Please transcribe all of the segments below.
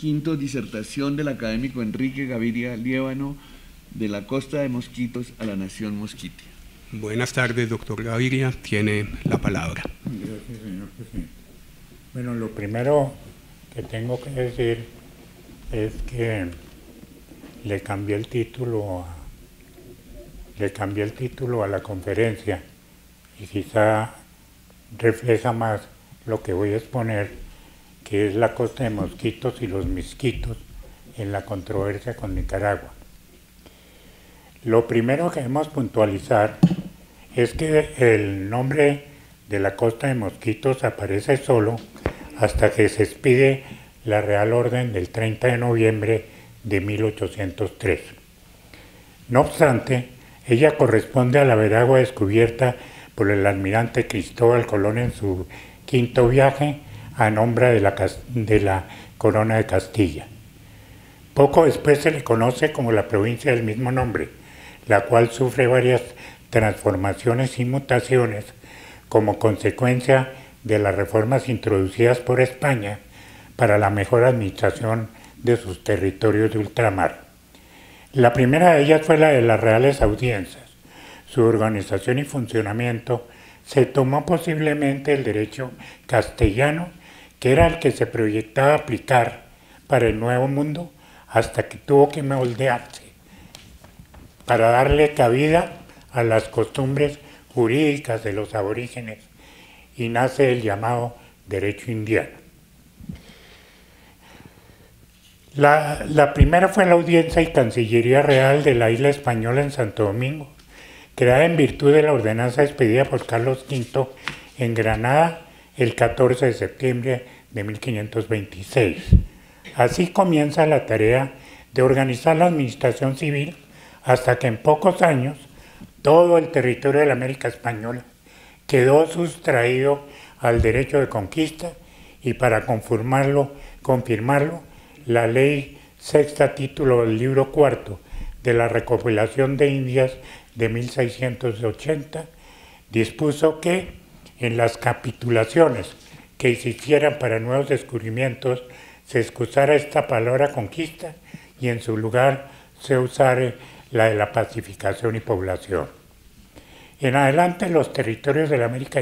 quinto, disertación del académico Enrique Gaviria Liévano, de la costa de Mosquitos a la nación Mosquitia. Buenas tardes, doctor Gaviria, tiene la palabra. Gracias, señor presidente. Bueno, lo primero que tengo que decir es que le cambié el título a la conferencia y quizá refleja más lo que voy a exponer, que es la costa de Mosquitos y los misquitos en la controversia con Nicaragua. Lo primero que debemos puntualizar es que el nombre de la costa de Mosquitos aparece solo hasta que se expide la Real Orden del 30 de noviembre de 1803. No obstante, ella corresponde a la veragua descubierta por el almirante Cristóbal Colón en su quinto viaje a nombre de la Corona de Castilla. Poco después se le conoce como la provincia del mismo nombre, la cual sufre varias transformaciones y mutaciones como consecuencia de las reformas introducidas por España para la mejor administración de sus territorios de ultramar. La primera de ellas fue la de las Reales Audiencias. Su organización y funcionamiento se tomó posiblemente el derecho castellano, que era el que se proyectaba aplicar para el Nuevo Mundo, hasta que tuvo que moldearse para darle cabida a las costumbres jurídicas de los aborígenes, y nace el llamado derecho indiano. La primera fue la Audiencia y Cancillería Real de la Isla Española en Santo Domingo, creada en virtud de la ordenanza expedida por Carlos V en Granada el 14 de septiembre de 1526. Así comienza la tarea de organizar la administración civil hasta que en pocos años todo el territorio de la América Española quedó sustraído al derecho de conquista, y para confirmarlo, la ley sexta, título del libro cuarto de la recopilación de Indias de 1680, dispuso que en las capitulaciones que se hicieran para nuevos descubrimientos se excusara esta palabra conquista y en su lugar se usara la de la pacificación y población. En adelante, los territorios de la América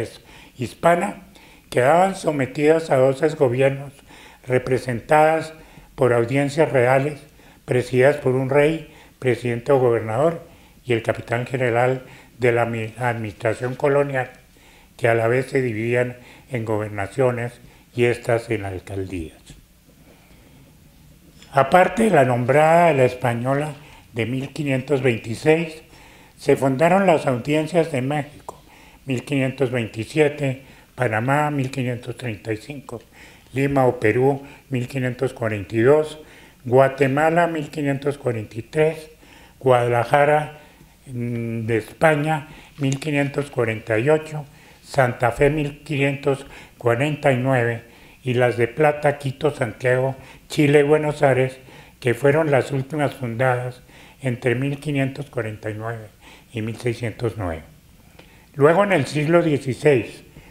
hispana quedaban sometidos a 12 gobiernos representadas por audiencias reales presididas por un rey, presidente o gobernador y el capitán general de la administración colonial, que a la vez se dividían en gobernaciones y estas en alcaldías. Aparte de la nombrada de la española de 1526, se fundaron las audiencias de México, 1527, Panamá, 1535, Lima o Perú, 1542, Guatemala, 1543, Guadalajara de España, 1548, Santa Fe, 1549, y las de Plata, Quito, Santiago, Chile y Buenos Aires, que fueron las últimas fundadas entre 1549 y 1609. Luego, en el siglo XVI,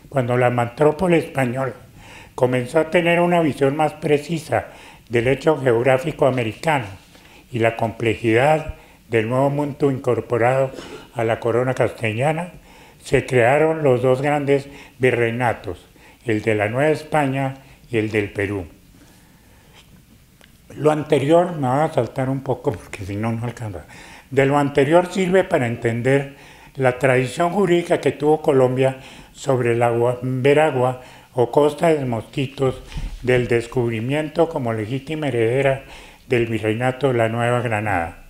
cuando la metrópoli española comenzó a tener una visión más precisa del hecho geográfico americano y la complejidad del nuevo mundo incorporado a la corona castellana, se crearon los dos grandes virreinatos, el de la Nueva España y el del Perú. Lo anterior, me voy a saltar un poco porque si no, no alcanza. De lo anterior sirve para entender la tradición jurídica que tuvo Colombia sobre la veragua o costa de Mosquitos del descubrimiento como legítima heredera del virreinato de la Nueva Granada.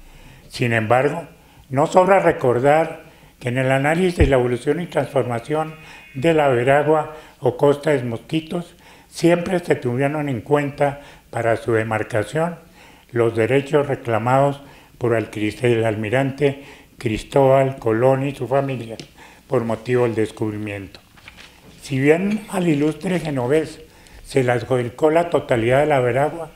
Sin embargo, no sobra recordar que en el análisis de la evolución y transformación de la veragua o costa de Mosquitos siempre se tuvieron en cuenta para su demarcación los derechos reclamados por el almirante Cristóbal Colón y su familia por motivo del descubrimiento. Si bien al ilustre genovés se le adjudicó la totalidad de la veragua,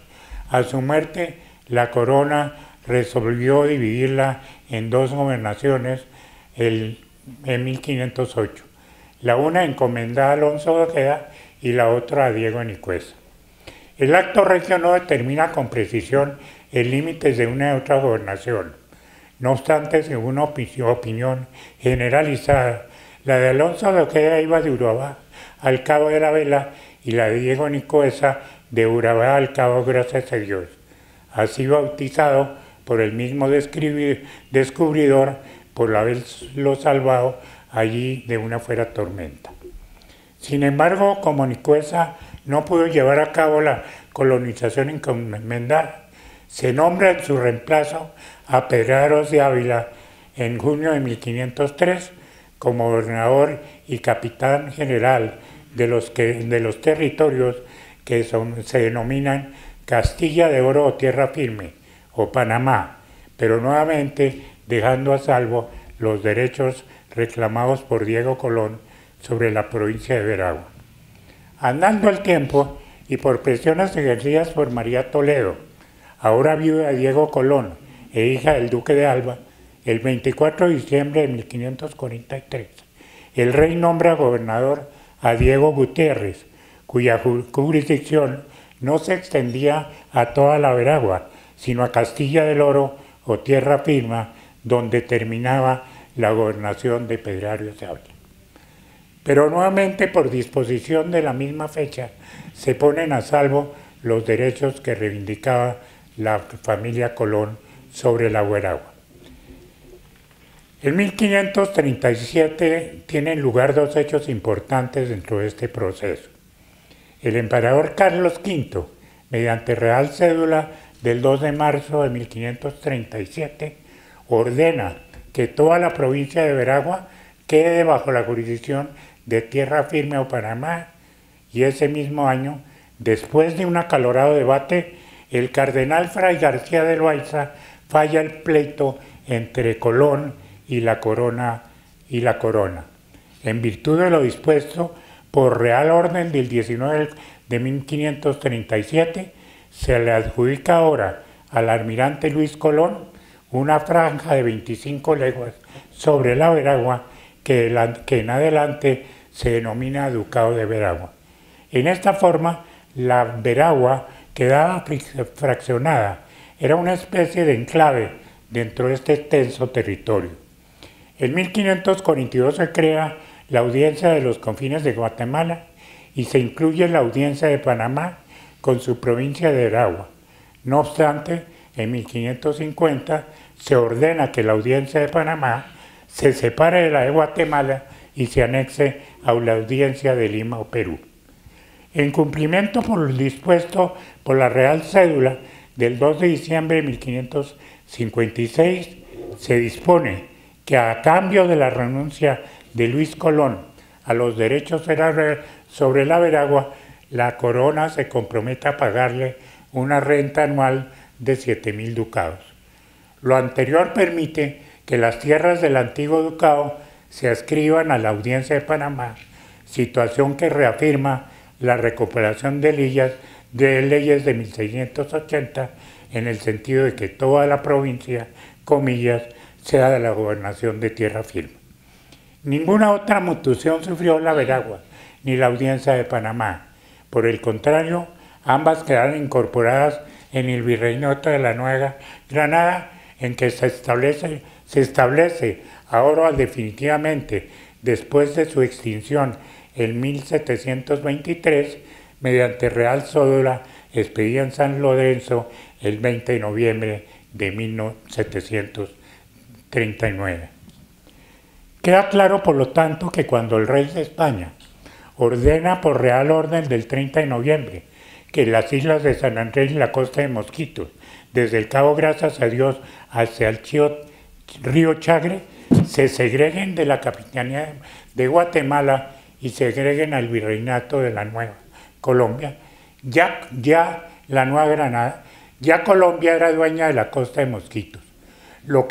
a su muerte la corona resolvió dividirla en dos gobernaciones en 1508, la una encomendada a Alonso de Ojeda y la otra a Diego de Nicuesa. El acto regio no determina con precisión el límite de una u otra gobernación. No obstante, según una opinión generalizada, la de Alonso de Ojeda iba de Urabá al Cabo de la Vela y la de Diego Nicoesa de Urabá al Cabo Gracias a Dios, así bautizado por el mismo descubridor por haberlo salvado allí de una fuera tormenta. Sin embargo, como Nicoesa no pudo llevar a cabo la colonización encomendada, se nombra en su reemplazo a Pedraros de Ávila en junio de 1503 como gobernador y capitán general de los territorios que se denominan Castilla de Oro o Tierra Firme o Panamá, pero nuevamente dejando a salvo los derechos reclamados por Diego Colón sobre la provincia de Veragua. Andando el tiempo y por presiones ejercidas por María Toledo, ahora viuda de Diego Colón e hija del duque de Alba, el 24 de diciembre de 1543, el rey nombra gobernador a Diego Gutiérrez, cuya jurisdicción no se extendía a toda la Veragua, sino a Castilla del Oro o Tierra Firme, donde terminaba la gobernación de Pedrarios de Ávila. Pero nuevamente, por disposición de la misma fecha, se ponen a salvo los derechos que reivindicaba la familia Colón sobre la Veragua. En 1537 tienen lugar dos hechos importantes dentro de este proceso. El emperador Carlos V, mediante Real Cédula del 2 de marzo de 1537, ordena que toda la provincia de Veragua quede bajo la jurisdicción de Tierra Firme o Panamá, y ese mismo año, después de un acalorado debate, el cardenal Fray García de Loaiza falla el pleito entre Colón y la corona. En virtud de lo dispuesto por Real Orden del 19 de 1537, se le adjudica ahora al almirante Luis Colón una franja de 25 leguas sobre la Veragua que en adelante se denomina Ducado de Veragua. En esta forma, la Veragua quedaba fraccionada, era una especie de enclave dentro de este extenso territorio. En 1542 se crea la Audiencia de los Confines de Guatemala y se incluye la Audiencia de Panamá con su provincia de Veragua. No obstante, en 1550 se ordena que la Audiencia de Panamá se separe de la de Guatemala y se anexe a la Audiencia de Lima o Perú. En cumplimiento por lo dispuesto por la Real Cédula del 2 de diciembre de 1556, se dispone que a cambio de la renuncia de Luis Colón a los derechos sobre la Veragua, la corona se compromete a pagarle una renta anual de 7.000 ducados. Lo anterior permite que las tierras del antiguo ducado se adscriban a la Audiencia de Panamá, situación que reafirma la recuperación de leyes de 1680 en el sentido de que toda la provincia, comillas, sea de la gobernación de Tierra Firme. Ninguna otra mutuación sufrió la Veragua ni la Audiencia de Panamá. Por el contrario, ambas quedaron incorporadas en el Virreinato de la Nueva Granada, en que se establece ahora definitivamente, después de su extinción en 1723, mediante Real Cédula expedida en San Lorenzo el 20 de noviembre de 1739. Queda claro, por lo tanto, que cuando el rey de España ordena por Real Orden del 30 de noviembre que las islas de San Andrés y la costa de Mosquitos, desde el Cabo Gracias a Dios hacia el río Chagre, se segreguen de la capitanía de Guatemala y se agreguen al virreinato de la Nueva Colombia, ya la Nueva Granada, ya Colombia era dueña de la costa de Mosquitos. Lo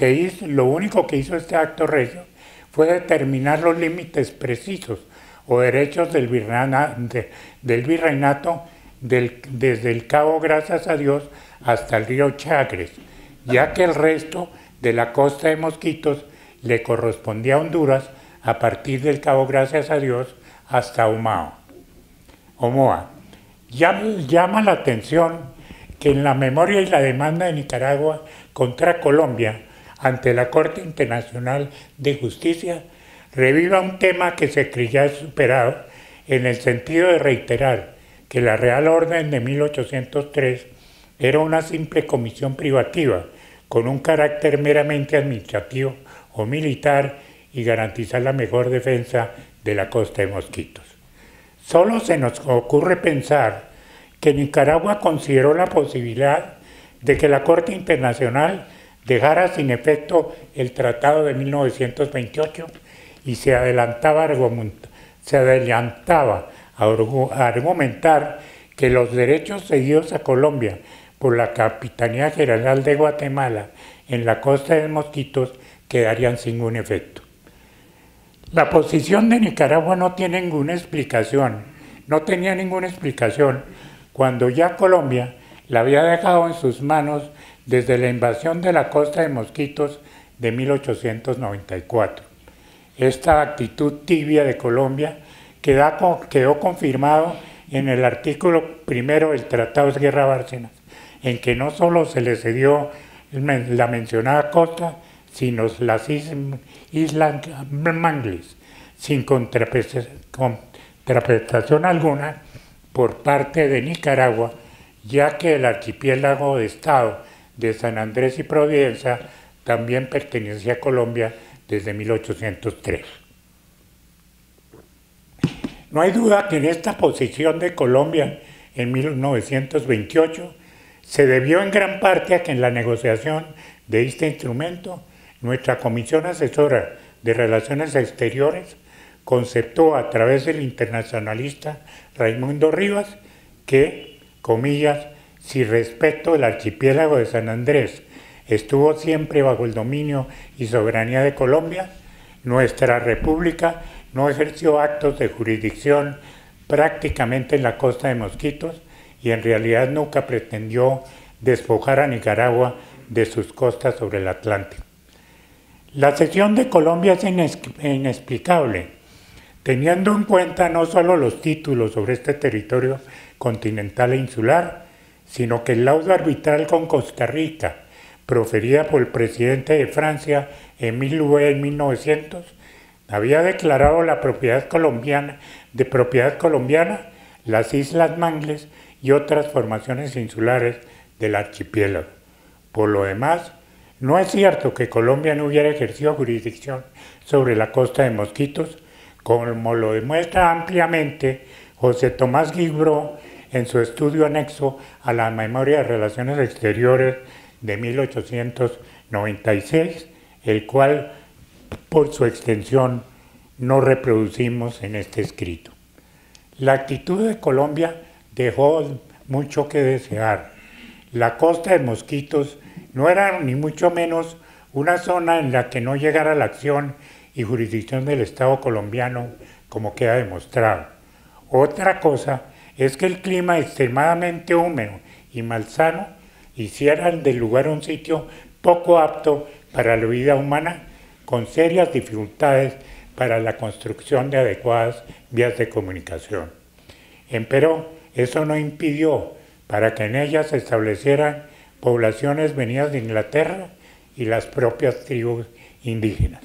único que hizo este acto regio fue determinar los límites precisos o derechos del virreinato desde el Cabo Gracias a Dios hasta el río Chagres, ya que el resto de la costa de Mosquitos le correspondía a Honduras a partir del Cabo Gracias a Dios hasta Omoa. Llama la atención que en la memoria y la demanda de Nicaragua contra Colombia ante la Corte Internacional de Justicia reviva un tema que se creía superado en el sentido de reiterar que la Real Orden de 1803 era una simple comisión privativa con un carácter meramente administrativo o militar y garantizar la mejor defensa de la costa de Mosquitos. Solo se nos ocurre pensar que Nicaragua consideró la posibilidad de que la Corte Internacional dejara sin efecto el Tratado de 1928 y se adelantaba a argumentar que los derechos cedidos a Colombia por la Capitanía General de Guatemala en la costa de Mosquitos quedarían sin un efecto. La posición de Nicaragua no tenía ninguna explicación cuando ya Colombia la había dejado en sus manos desde la invasión de la costa de Mosquitos de 1894. Esta actitud tibia de Colombia quedó confirmado en el artículo primero del Tratado de Guerra Bárcenas, en que no solo se le cedió la mencionada costa, sino las Islas Mangles, sin contraprestación alguna por parte de Nicaragua, ya que el archipiélago de Estado de San Andrés y Providencia también pertenecía a Colombia desde 1803. No hay duda que en esta posición de Colombia en 1928 se debió en gran parte a que en la negociación de este instrumento nuestra Comisión Asesora de Relaciones Exteriores conceptó a través del internacionalista Raimundo Rivas que, comillas, si respecto del archipiélago de San Andrés estuvo siempre bajo el dominio y soberanía de Colombia, nuestra república no ejerció actos de jurisdicción prácticamente en la costa de Mosquitos y en realidad nunca pretendió despojar a Nicaragua de sus costas sobre el Atlántico. La cesión de Colombia es inexplicable, teniendo en cuenta no solo los títulos sobre este territorio continental e insular, sino que el laudo arbitral con Costa Rica, proferida por el presidente de Francia Émile Louet en 1900, había declarado de propiedad colombiana las Islas Mangles y otras formaciones insulares del archipiélago. Por lo demás, no es cierto que Colombia no hubiera ejercido jurisdicción sobre la costa de Mosquitos, como lo demuestra ampliamente José Tomás Guibró en su estudio anexo a la Memoria de Relaciones Exteriores de 1896, el cual, por su extensión, no reproducimos en este escrito. La actitud de Colombia dejó mucho que desear. La costa de Mosquitos no era ni mucho menos una zona en la que no llegara la acción y jurisdicción del Estado colombiano, como queda demostrado. Otra cosa es que el clima extremadamente húmedo y malsano hiciera del lugar un sitio poco apto para la vida humana, con serias dificultades para la construcción de adecuadas vías de comunicación. Empero, eso no impidió para que en ellas se establecieran poblaciones venidas de Inglaterra y las propias tribus indígenas.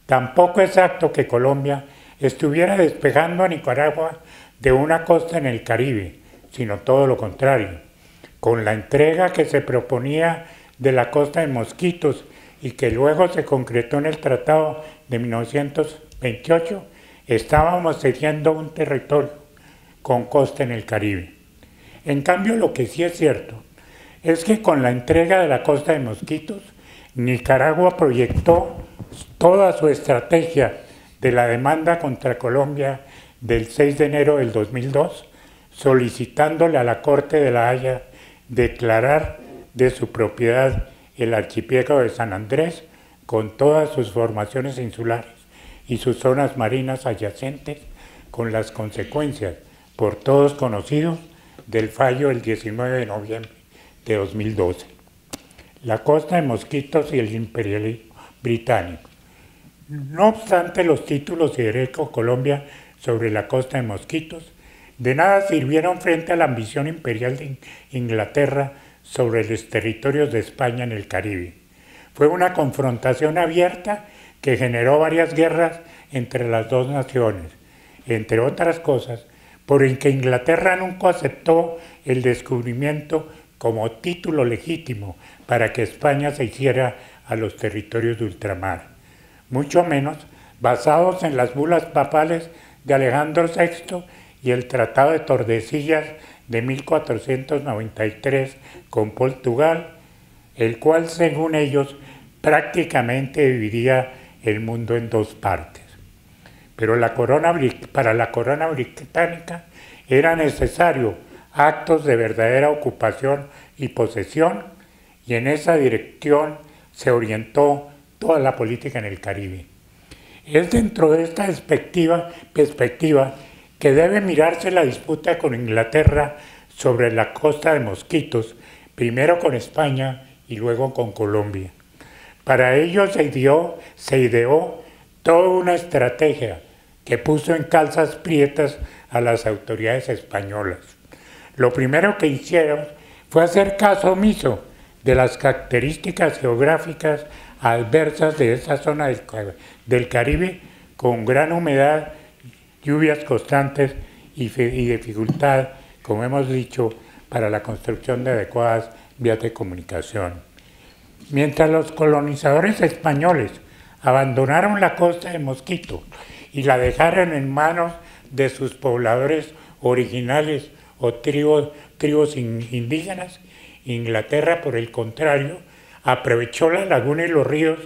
Tampoco es exacto que Colombia estuviera despejando a Nicaragua de una costa en el Caribe, sino todo lo contrario. Con la entrega que se proponía de la costa de Mosquitos y que luego se concretó en el Tratado de 1928, estábamos cediendo un territorio con costa en el Caribe. En cambio, lo que sí es cierto es que con la entrega de la costa de Mosquitos, Nicaragua proyectó toda su estrategia de la demanda contra Colombia del 6 de enero del 2002, solicitándole a la Corte de La Haya declarar de su propiedad el archipiélago de San Andrés con todas sus formaciones insulares y sus zonas marinas adyacentes, con las consecuencias por todos conocidos del fallo del 19 de noviembre de 2012. La costa de Mosquitos y el imperialismo británico. No obstante los títulos y derechos de Colombia sobre la costa de Mosquitos, De nada sirvieron frente a la ambición imperial de Inglaterra sobre los territorios de España en el Caribe. Fue una confrontación abierta que generó varias guerras entre las dos naciones, entre otras cosas, por el que Inglaterra nunca aceptó el descubrimiento como título legítimo para que España se hiciera a los territorios de ultramar, mucho menos basados en las bulas papales de Alejandro VI y el Tratado de Tordesillas de 1493 con Portugal, el cual, según ellos, prácticamente dividía el mundo en dos partes. Pero para la corona británica era necesario actos de verdadera ocupación y posesión, y en esa dirección se orientó toda la política en el Caribe. Es dentro de esta perspectiva que debe mirarse la disputa con Inglaterra sobre la costa de Mosquitos, primero con España y luego con Colombia. Para ello se ideó toda una estrategia que puso en calzas prietas a las autoridades españolas. Lo primero que hicieron fue hacer caso omiso de las características geográficas adversas de esa zona del Caribe, con gran humedad, lluvias constantes y dificultad, como hemos dicho, para la construcción de adecuadas vías de comunicación. Mientras los colonizadores españoles abandonaron la costa de Mosquito y la dejaron en manos de sus pobladores originales o tribus indígenas, Inglaterra, por el contrario, aprovechó la laguna y los ríos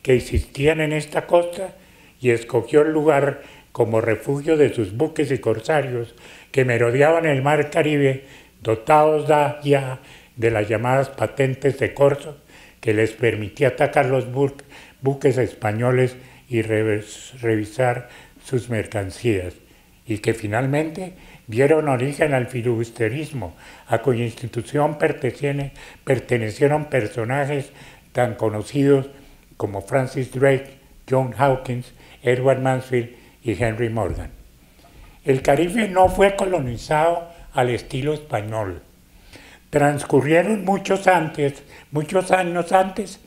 que existían en esta costa y escogió el lugar como refugio de sus buques y corsarios que merodeaban el mar Caribe, dotados ya de las llamadas patentes de corso, que les permitía atacar los buques españoles y revisar sus mercancías, y que finalmente dieron origen al filibusterismo, a cuya institución pertenecieron personajes tan conocidos como Francis Drake, John Hawkins, Edward Mansfield y Henry Morgan. El Caribe no fue colonizado al estilo español. Transcurrieron muchos años antes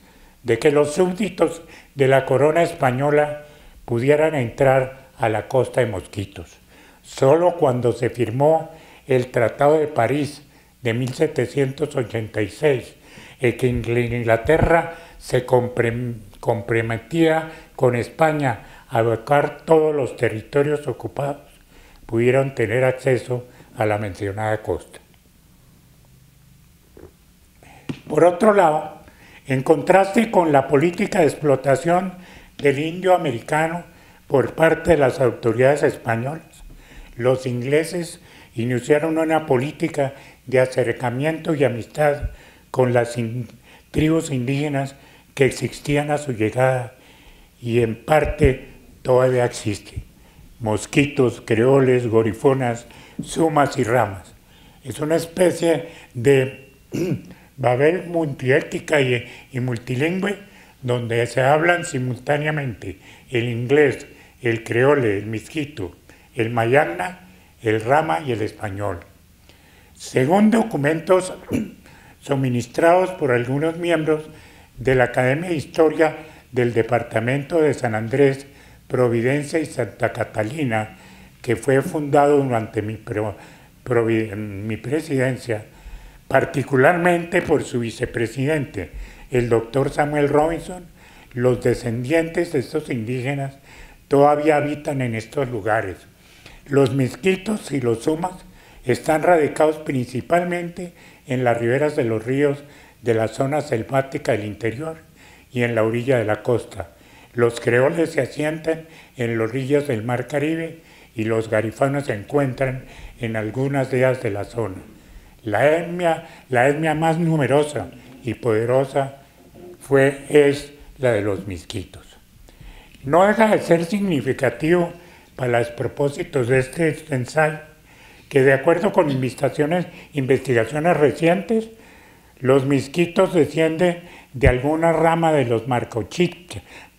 de que los súbditos de la corona española pudieran entrar a la costa de Mosquitos. Solo cuando se firmó el Tratado de París de 1786, en que Inglaterra se comprometía con España a abarcar todos los territorios ocupados, pudieron tener acceso a la mencionada costa. Por otro lado, en contraste con la política de explotación del indio americano por parte de las autoridades españolas, los ingleses iniciaron una política de acercamiento y amistad con las tribus indígenas que existían a su llegada y en parte todavía existe: mosquitos, creoles, gorifonas, sumas y ramas. Es una especie de Babel multiétnica y multilingüe, donde se hablan simultáneamente el inglés, el creole, el misquito, el mayagna, el rama y el español. Según documentos suministrados por algunos miembros de la Academia de Historia del Departamento de San Andrés, Providencia y Santa Catalina, que fue fundado durante mi presidencia, particularmente por su vicepresidente, el doctor Samuel Robinson, los descendientes de estos indígenas todavía habitan en estos lugares. Los misquitos y los sumas están radicados principalmente en las riberas de los ríos de la zona selvática del interior y en la orilla de la costa. Los creoles se asientan en las orillas del mar Caribe y los garifanos se encuentran en algunas de ellas de la zona. La etnia más numerosa y poderosa es la de los misquitos. No deja de ser significativo para los propósitos de este ensayo que, de acuerdo con investigaciones recientes, los misquitos descienden de alguna rama de los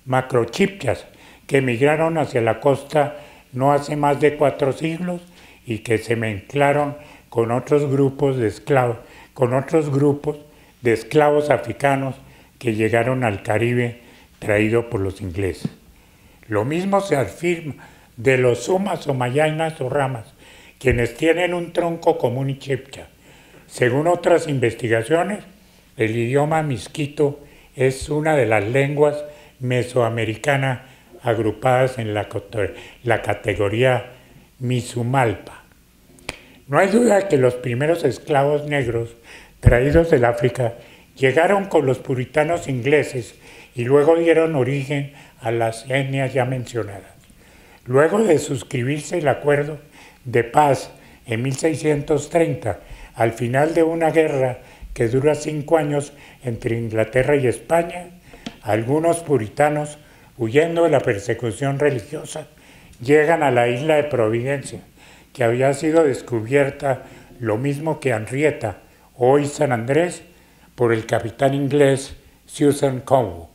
macrochipchas que emigraron hacia la costa no hace más de 4 siglos y que se mezclaron con otros grupos de esclavos africanos que llegaron al Caribe traídos por los ingleses. Lo mismo se afirma de los sumas o mayainas o ramas, quienes tienen un tronco común y chepcha. Según otras investigaciones, el idioma misquito es una de las lenguas mesoamericanas agrupadas en la categoría Misumalpa. No hay duda de que los primeros esclavos negros traídos del África llegaron con los puritanos ingleses y luego dieron origen a las etnias ya mencionadas. Luego de suscribirse el acuerdo de paz en 1630, al final de una guerra que dura 5 años entre Inglaterra y España, algunos puritanos, huyendo de la persecución religiosa, llegan a la isla de Providencia, que había sido descubierta lo mismo que Henrietta, hoy San Andrés, por el capitán inglés Susan Conwood.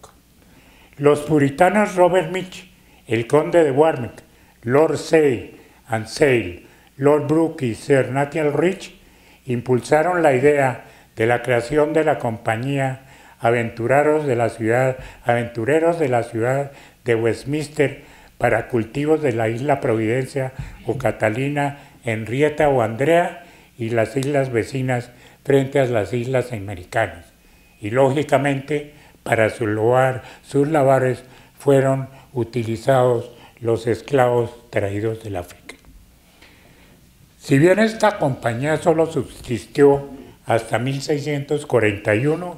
Los puritanos Robert Mitch, el conde de Warwick, Lord Say and Sale, Lord Brooke y Sir Nathaniel Rich impulsaron la idea de la creación de la compañía Aventureros de la ciudad de Westminster para cultivos de la isla Providencia o Catalina, Henrietta o Andrea y las islas vecinas frente a las islas americanas. Y lógicamente para sus labores fueron utilizados los esclavos traídos del África. Si bien esta compañía solo subsistió hasta 1641,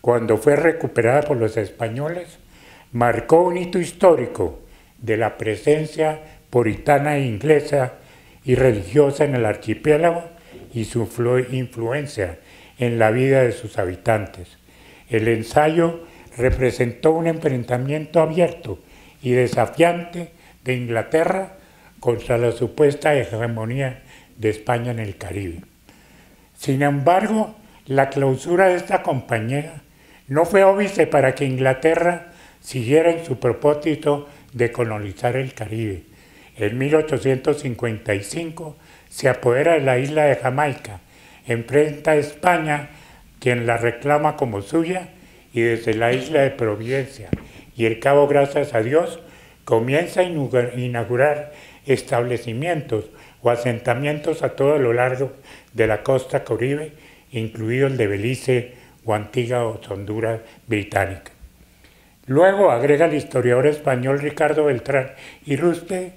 cuando fue recuperada por los españoles, marcó un hito histórico de la presencia puritana e inglesa y religiosa en el archipiélago y su influencia en la vida de sus habitantes. El ensayo representó un enfrentamiento abierto y desafiante de Inglaterra contra la supuesta hegemonía de España en el Caribe. Sin embargo, la clausura de esta compañía no fue óbice para que Inglaterra siguiera en su propósito de colonizar el Caribe. En 1855 se apodera de la isla de Jamaica, enfrenta a España, quien la reclama como suya, y desde la isla de Providencia y el Cabo Gracias a Dios comienza a inaugurar establecimientos o asentamientos a todo lo largo de la costa caribe, incluido el de Belice o Antigua o Honduras británica. Luego, agrega el historiador español Ricardo Beltrán y Ruspe,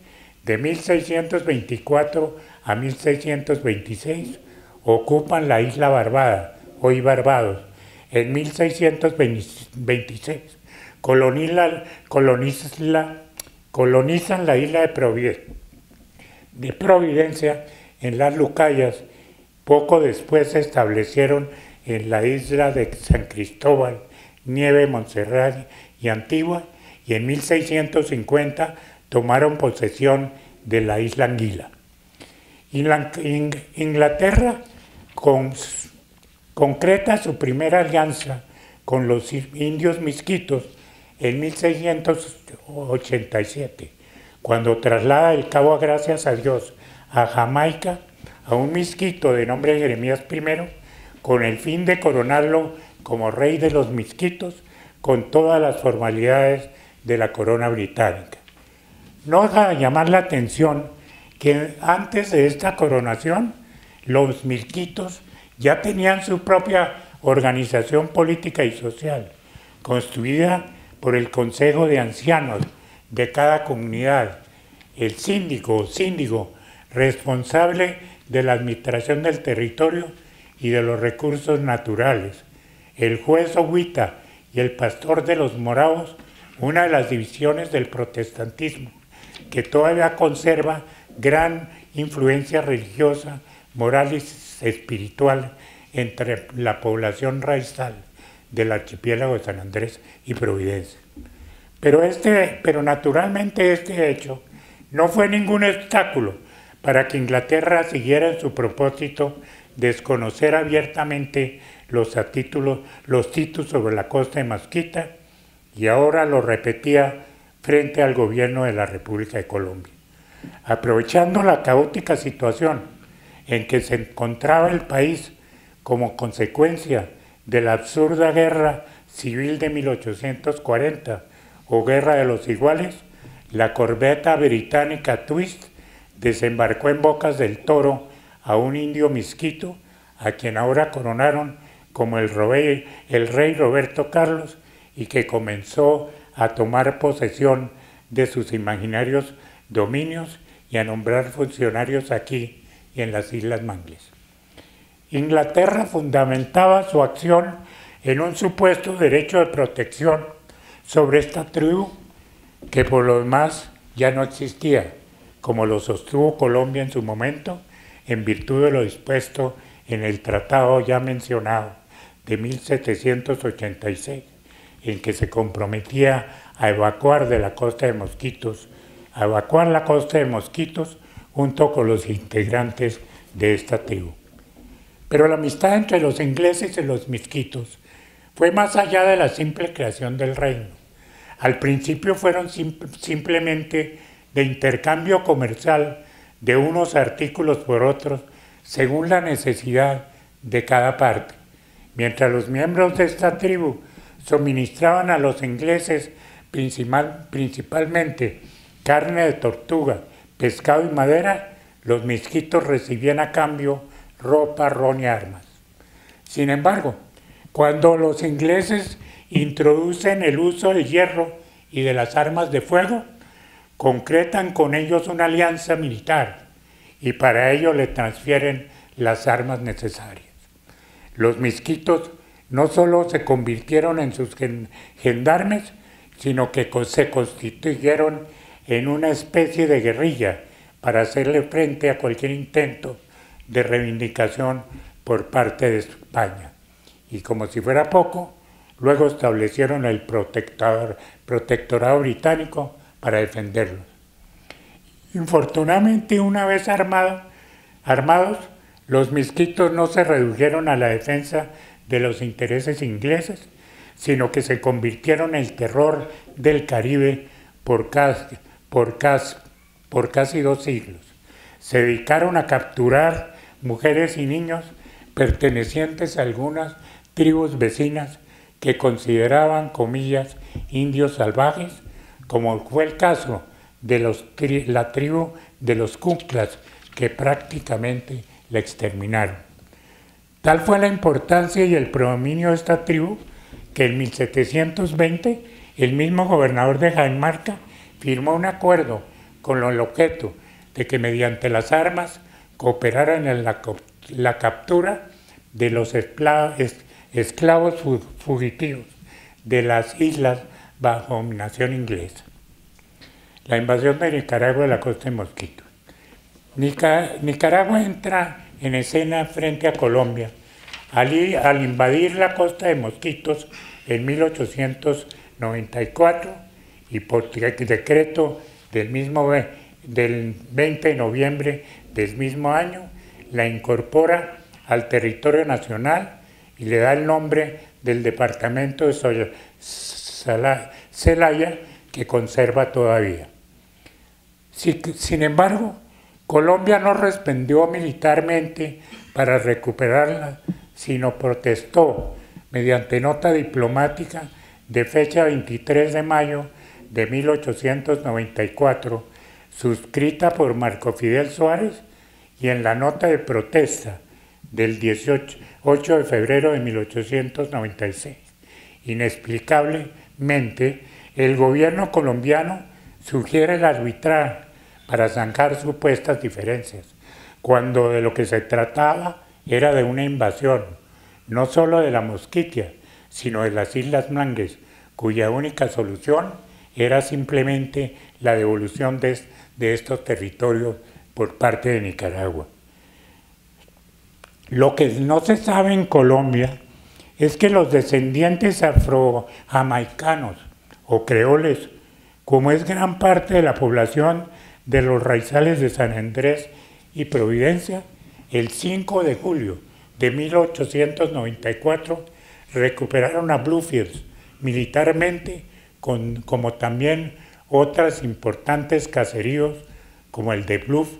de 1624 a 1626 ocupan la isla Barbada, hoy Barbados. En 1626 colonizan la isla de Providencia en las Lucayas. Poco después se establecieron en la isla de San Cristóbal, Nieve, Montserrat y Antigua, y en 1650 tomaron posesión de la isla Anguila. Inglaterra concreta su primera alianza con los indios misquitos en 1687, cuando traslada el Cabo Gracias a Dios a Jamaica a un misquito de nombre Jeremías I, con el fin de coronarlo como rey de los misquitos con todas las formalidades de la corona británica. No deja de llamar la atención que antes de esta coronación los misquitos ya tenían su propia organización política y social, construida por el Consejo de Ancianos de cada comunidad, el síndico responsable de la administración del territorio y de los recursos naturales, el juez Oguita y el pastor de los moravos, una de las divisiones del protestantismo que todavía conserva gran influencia religiosa, moral y espiritual entre la población raizal del archipiélago de San Andrés y Providencia. Pero naturalmente este hecho no fue ningún obstáculo para que Inglaterra siguiera en su propósito de desconocer abiertamente los títulos sobre la costa de Masquita, y ahora lo repetía frente al gobierno de la República de Colombia. Aprovechando la caótica situación en que se encontraba el país como consecuencia de la absurda guerra civil de 1840 o Guerra de los Iguales, la corbeta británica Twist desembarcó en Bocas del Toro a un indio misquito, a quien ahora coronaron como el rey Roberto Carlos, y que comenzó a tomar posesión de sus imaginarios dominios y a nombrar funcionarios aquí y en las Islas Mangles. Inglaterra fundamentaba su acción en un supuesto derecho de protección sobre esta tribu que por lo demás ya no existía, como lo sostuvo Colombia en su momento, en virtud de lo dispuesto en el tratado ya mencionado de 1786, en que se comprometía a evacuar la costa de Mosquitos junto con los integrantes de esta tribu. Pero la amistad entre los ingleses y los misquitos fue más allá de la simple creación del reino. Al principio fueron simplemente de intercambio comercial de unos artículos por otros según la necesidad de cada parte. Mientras los miembros de esta tribu suministraban a los ingleses principalmente carne de tortuga, pescado y madera, los misquitos recibían a cambio ropa, ron y armas. Sin embargo, cuando los ingleses introducen el uso del hierro y de las armas de fuego, concretan con ellos una alianza militar y para ello le transfieren las armas necesarias. Los misquitos no solo se convirtieron en sus gendarmes, sino que se constituyeron en una especie de guerrilla para hacerle frente a cualquier intento de reivindicación por parte de España. Y como si fuera poco, luego establecieron el protectorado británico para defenderlos. Infortunadamente, una vez armados, los misquitos no se redujeron a la defensa de los intereses ingleses, sino que se convirtieron en el terror del Caribe por casi 2 siglos. Se dedicaron a capturar mujeres y niños pertenecientes a algunas tribus vecinas que consideraban, comillas, indios salvajes, como fue el caso de la tribu de los Cuclas, que prácticamente la exterminaron. Tal fue la importancia y el predominio de esta tribu que en 1720 el mismo gobernador de Jaimmarca firmó un acuerdo con el objeto de que mediante las armas cooperaran en la captura de los esclavos fugitivos de las islas bajo dominación inglesa. La invasión de Nicaragua de la costa de Mosquitos. Nicaragua entra en escena frente a Colombia al invadir la costa de Mosquitos en 1894 y por decreto del 20 de noviembre del mismo año la incorpora al territorio nacional y le da el nombre del departamento de Celaya, que conserva todavía. Sin embargo, Colombia no respondió militarmente para recuperarla, sino protestó mediante nota diplomática de fecha 23 de mayo de 1894, suscrita por Marco Fidel Suárez, y en la nota de protesta del 8 de febrero de 1896. Inexplicablemente, el gobierno colombiano sugiere el arbitraje para zanjar supuestas diferencias, cuando de lo que se trataba era de una invasión, no solo de la Mosquitia, sino de las Islas Mangles, cuya única solución era simplemente la devolución de estos territorios por parte de Nicaragua. Lo que no se sabe en Colombia es que los descendientes afro-jamaicanos o creoles, como es gran parte de la población de los raizales de San Andrés y Providencia, el 5 de julio de 1894 recuperaron a Bluefields militarmente, como también otras importantes caseríos como el de Bluff,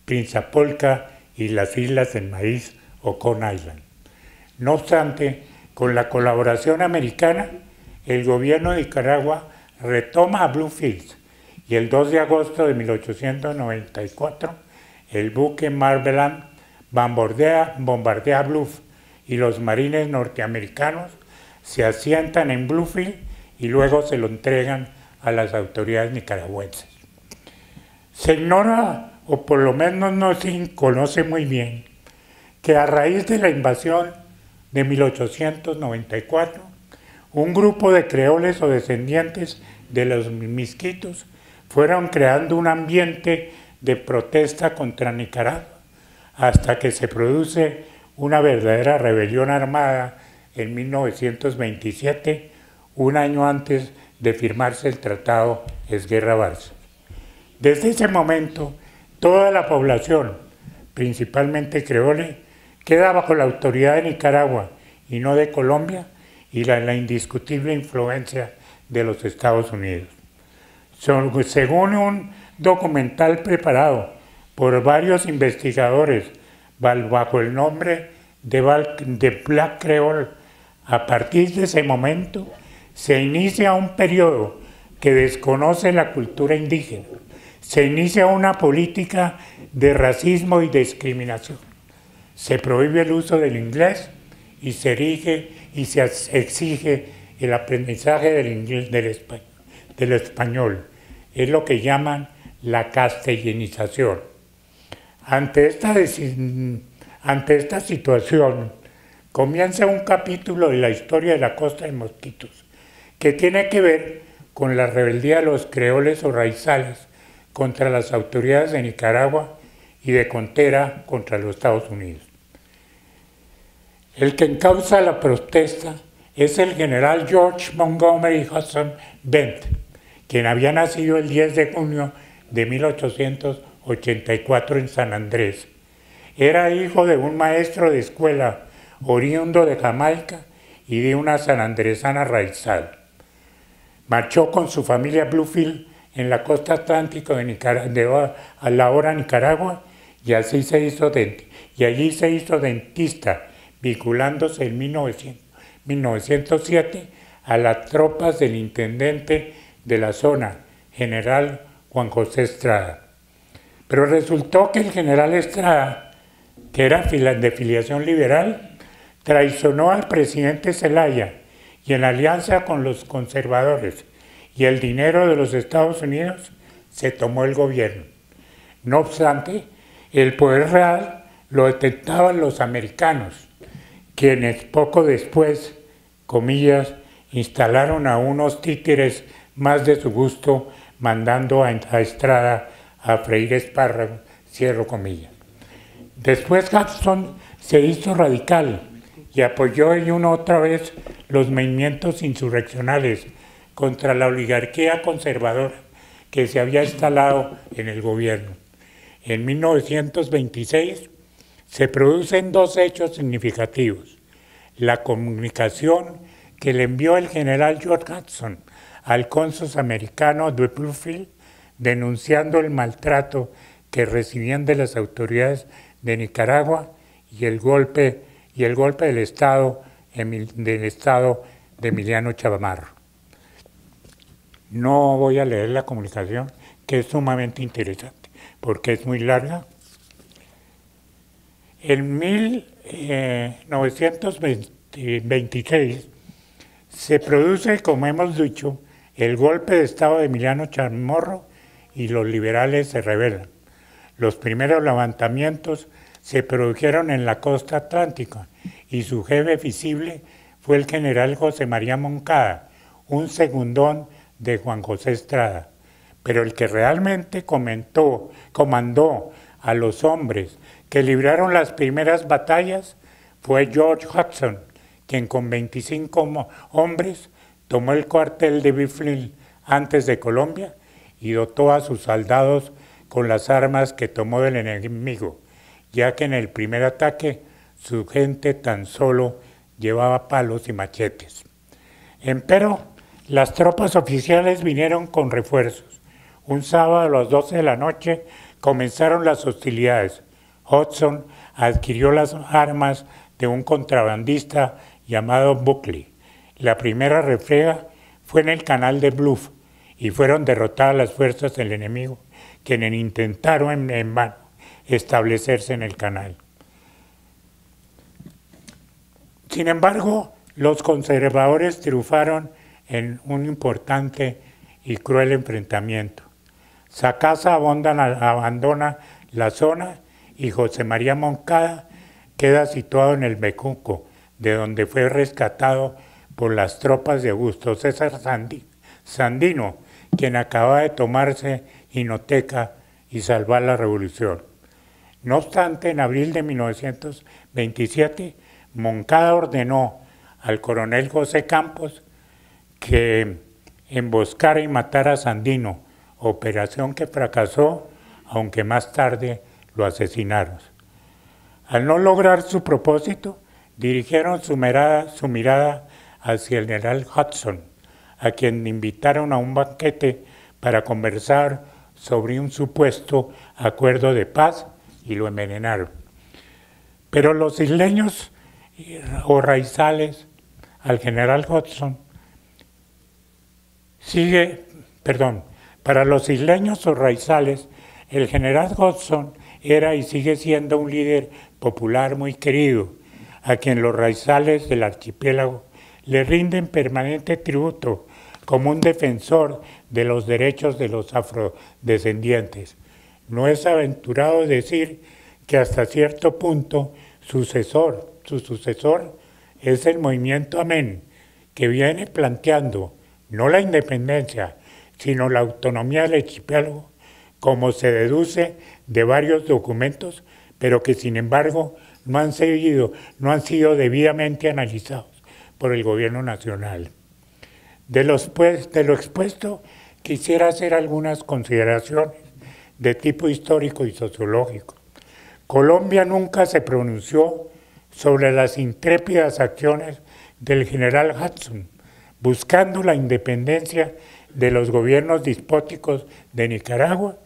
Prince-Apolca y las Islas del Maíz o Coney Island. No obstante, con la colaboración americana, el gobierno de Nicaragua retoma a Bluefields y el 2 de agosto de 1894 el buque Marveland bombardea Bluff y los marines norteamericanos se asientan en Bluefield y luego se lo entregan a las autoridades nicaragüenses. Se ignora, o por lo menos no se conoce muy bien, que a raíz de la invasión de 1894, un grupo de creoles o descendientes de los misquitos fueron creando un ambiente de protesta contra Nicaragua, hasta que se produce una verdadera rebelión armada en 1927, un año antes de firmarse el Tratado Esguerra-Bárcena. Desde ese momento, toda la población, principalmente creole, queda bajo la autoridad de Nicaragua y no de Colombia y la indiscutible influencia de los Estados Unidos. Según un documental preparado por varios investigadores bajo el nombre de Black Creole, a partir de ese momento se inicia un periodo que desconoce la cultura indígena, se inicia una política de racismo y discriminación, se prohíbe el uso del inglés y se exige el aprendizaje del inglés, del español. Es lo que llaman la castellanización. Ante esta situación comienza un capítulo de la historia de la Costa de Mosquitos que tiene que ver con la rebeldía de los creoles o raizales contra las autoridades de Nicaragua y de Contera contra los Estados Unidos. El que encausa la protesta es el general George Montgomery Hudson Bent, quien había nacido el 10 de junio de 1884 en San Andrés. Era hijo de un maestro de escuela oriundo de Jamaica y de una sanandresana raizal. Marchó con su familia a Bluefield en la costa atlántica a la hora Nicaragua y allí se hizo dentista, vinculándose en 1907 a las tropas del intendente de la zona, general Juan José Estrada. Pero resultó que el general Estrada, que era de filiación liberal, traicionó al presidente Zelaya y en alianza con los conservadores y el dinero de los Estados Unidos se tomó el gobierno. No obstante, el poder real lo detentaban los americanos, quienes poco después, comillas, instalaron a unos títeres más de su gusto, mandando a Estrada a freír espárragos, cierro comillas. Después Hudson se hizo radical y apoyó otra vez los movimientos insurreccionales contra la oligarquía conservadora que se había instalado en el gobierno. En 1926 se producen dos hechos significativos: la comunicación que le envió el general George Hudson al cónsul americano de Bluefield denunciando el maltrato que recibían de las autoridades de Nicaragua y el golpe del Estado de Emiliano Chamarro. No voy a leer la comunicación, que es sumamente interesante, porque es muy larga. En 1926 se produce, como hemos dicho, el golpe de Estado de Emiliano Chamorro y los liberales se rebelan. Los primeros levantamientos se produjeron en la costa atlántica y su jefe visible fue el general José María Moncada, un segundón de Juan José Estrada. Pero el que realmente comandó a los hombres que libraron las primeras batallas fue George Hudson, quien con 25 hombres tomó el cuartel de Bluefield antes de Colombia y dotó a sus soldados con las armas que tomó del enemigo, ya que en el primer ataque su gente tan solo llevaba palos y machetes. Empero, las tropas oficiales vinieron con refuerzos. Un sábado a las 12 de la noche comenzaron las hostilidades. Hudson adquirió las armas de un contrabandista llamado Buckley. La primera refriega fue en el canal de Bluff y fueron derrotadas las fuerzas del enemigo, quienes intentaron en vano establecerse en el canal. Sin embargo, los conservadores triunfaron en un importante y cruel enfrentamiento. Sacasa abandona la zona y José María Moncada queda situado en el Becuco, de donde fue rescatado por las tropas de Augusto César Sandino, quien acababa de tomarse Jinoteca y salvar la revolución. No obstante, en abril de 1927, Moncada ordenó al coronel José Campos que emboscara y matara a Sandino, operación que fracasó, aunque más tarde lo asesinaron. Al no lograr su propósito, dirigieron su mirada hacia el general Hudson, a quien invitaron a un banquete para conversar sobre un supuesto acuerdo de paz y lo envenenaron. Pero los isleños o raizales al general Hudson para los isleños o raizales, el general Hudson era y sigue siendo un líder popular muy querido, a quien los raizales del archipiélago le rinden permanente tributo como un defensor de los derechos de los afrodescendientes. No es aventurado decir que hasta cierto punto su sucesor es el movimiento Amén, que viene planteando no la independencia, sino la autonomía del archipiélago, como se deduce de varios documentos, pero que sin embargo no han sido debidamente analizados por el gobierno nacional. De lo expuesto, quisiera hacer algunas consideraciones de tipo histórico y sociológico. Colombia nunca se pronunció sobre las intrépidas acciones del general Hudson, buscando la independencia de los gobiernos despóticos de Nicaragua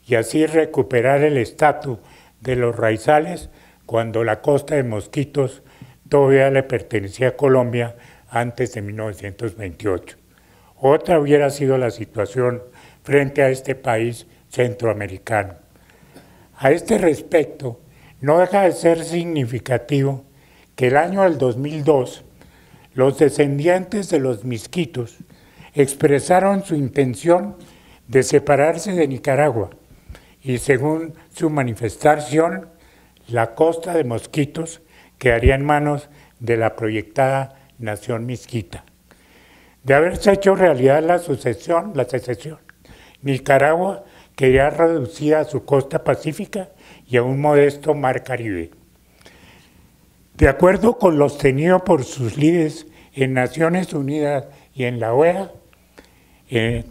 y así recuperar el estatus de los raizales cuando la costa de Mosquitos todavía le pertenecía a Colombia antes de 1928. Otra hubiera sido la situación frente a este país centroamericano. A este respecto, no deja de ser significativo que el año del 2002, los descendientes de los misquitos expresaron su intención de separarse de Nicaragua y según su manifestación, la costa de Mosquitos quedaría en manos de la proyectada nación misquita. De haberse hecho realidad la secesión, Nicaragua quedaría reducida a su costa pacífica y a un modesto mar Caribe. De acuerdo con lo tenido por sus líderes en Naciones Unidas y en la OEA,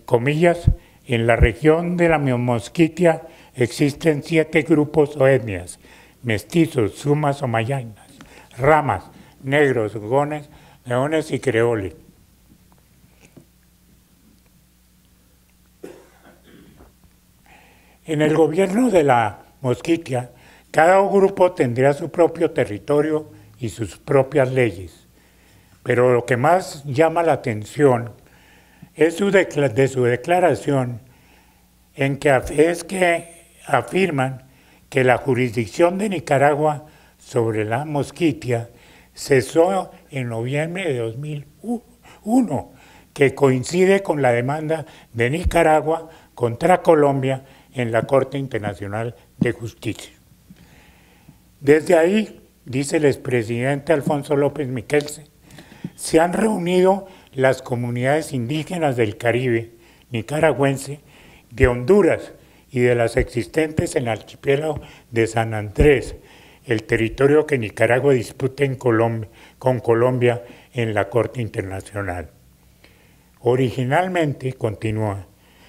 comillas, en la región de la Mosquitia existen 7 grupos o etnias: mestizos, sumas o mayainas, ramas, negros, gones, leones y creoles. En el gobierno de la Mosquitia, cada grupo tendría su propio territorio y sus propias leyes. Pero lo que más llama la atención es de su declaración es que afirman que la jurisdicción de Nicaragua sobre la Mosquitia cesó en noviembre de 2001, que coincide con la demanda de Nicaragua contra Colombia en la Corte Internacional de Justicia. Desde ahí, dice el expresidente Alfonso López Miquelsen, se han reunido las comunidades indígenas del Caribe nicaragüense, de Honduras y de las existentes en el archipiélago de San Andrés, el territorio que Nicaragua disputa con Colombia en la Corte Internacional. Originalmente, continúa,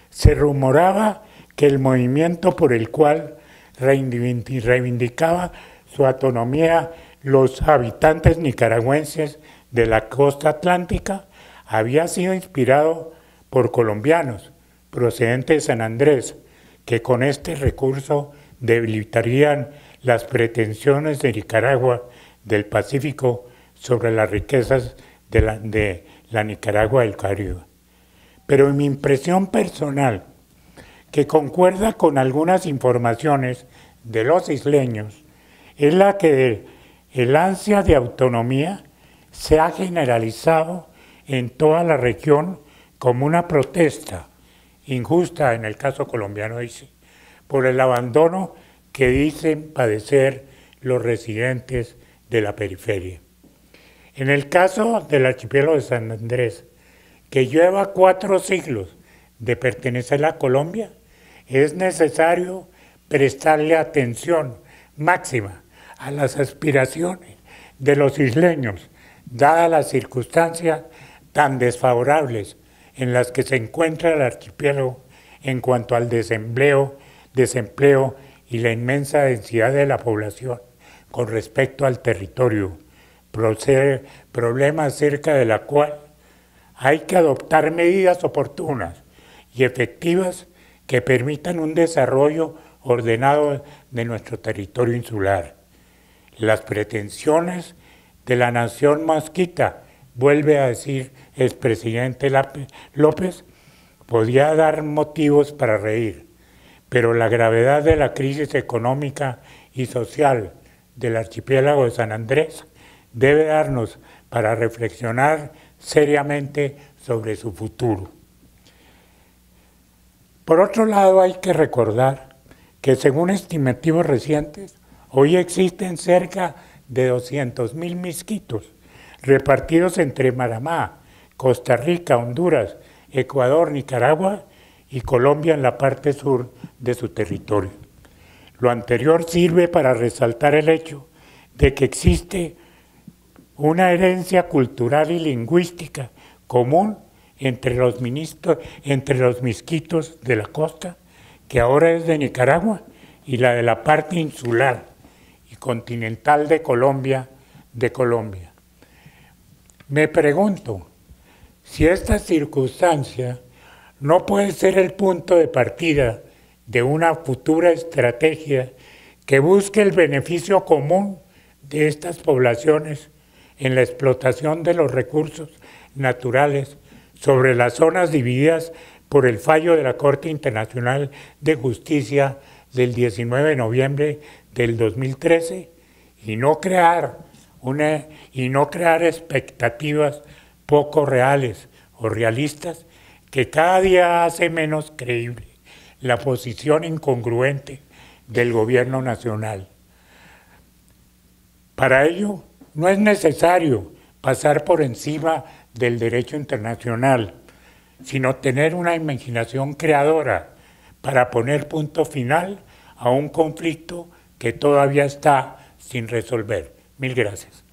se rumoraba que el movimiento por el cual reivindicaba su autonomía los habitantes nicaragüenses de la costa atlántica había sido inspirado por colombianos procedentes de San Andrés, que con este recurso debilitarían las pretensiones de Nicaragua del Pacífico sobre las riquezas de la Nicaragua del Caribe. Pero mi impresión personal, que concuerda con algunas informaciones de los isleños, es la que el ansia de autonomía se ha generalizado en toda la región como una protesta injusta, en el caso colombiano dice, por el abandono que dicen padecer los residentes de la periferia. En el caso del archipiélago de San Andrés, que lleva 4 siglos de pertenecer a Colombia, es necesario prestarle atención máxima a las aspiraciones de los isleños, dadas las circunstancias tan desfavorables en las que se encuentra el archipiélago en cuanto al desempleo y la inmensa densidad de la población con respecto al territorio, problema acerca de la cual hay que adoptar medidas oportunas y efectivas que permitan un desarrollo ordenado de nuestro territorio insular. Las pretensiones de la nación mosquita, vuelve a decir el expresidente López, podía dar motivos para reír, pero la gravedad de la crisis económica y social del archipiélago de San Andrés debe darnos para reflexionar seriamente sobre su futuro. Por otro lado, hay que recordar que según estimativos recientes, hoy existen cerca de 200.000 misquitos repartidos entre Panamá, Costa Rica, Honduras, Ecuador, Nicaragua y Colombia en la parte sur de su territorio. Lo anterior sirve para resaltar el hecho de que existe una herencia cultural y lingüística común entre los misquitos de la costa, que ahora es de Nicaragua, y la de la parte insular y continental de Colombia. Me pregunto si esta circunstancia no puede ser el punto de partida de una futura estrategia que busque el beneficio común de estas poblaciones en la explotación de los recursos naturales sobre las zonas divididas por el fallo de la Corte Internacional de Justicia del 19 de noviembre del 2013 y no crear expectativas poco reales o realistas que cada día hace menos creíble la posición incongruente del gobierno nacional. Para ello, no es necesario pasar por encima del derecho internacional, sino tener una imaginación creadora para poner punto final a un conflicto que todavía está sin resolver. Mil gracias.